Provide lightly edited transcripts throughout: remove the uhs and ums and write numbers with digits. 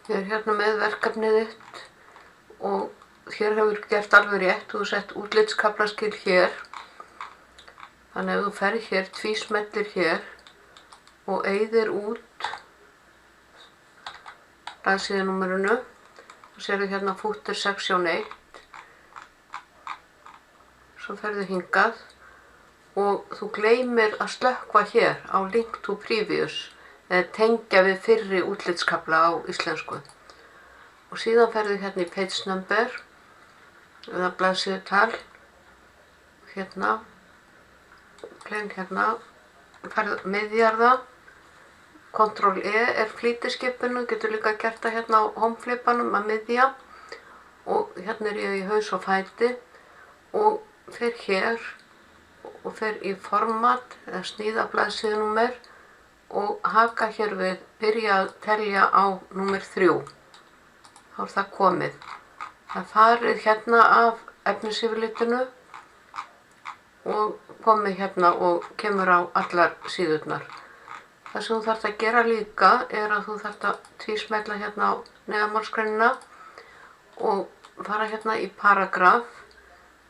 Ég hérna með verkefnið þitt og hér hefur gert alveg rétt. Þú sett útlitskaflaskil hér. Þannig ef þú ferð hér, tvísmellir hér og eyðir út blaðsíðunúmerinu og sérðu hérna footer section 1. Svo ferðu hingað og þú gleymir að slökkva hér á link to previous eða tengja við fyrri útlitskafla á íslensku. Og síðan ferðu hérna í page number eða blaðsíðutal. Hérna, gleym hérna, ferðu miðjarða. Ctrl E er flýtiskipinu, getur líka gert það hérna á homeflipanum að miðja. Og hérna er ég í haus og fæti og fer hér og fer í format eða sníða blaðsíðunúmer og haka hér við byrja að telja á númer 3. Þá er það komið. Það farið hérna af efnisyfirlitinu og komið hérna og kemur á allar síðurnar. Það sem þú þarft að gera líka er að þú þarft að tvísmella hérna á neðanmálsgreinina og fara hérna í paragraf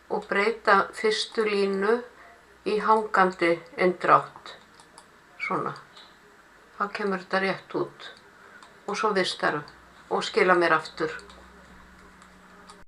og breyta fyrstu línu í hangandi inndrátt. Svona. Þá kemur þetta rétt út. Og svo vistaru og skila mér aftur.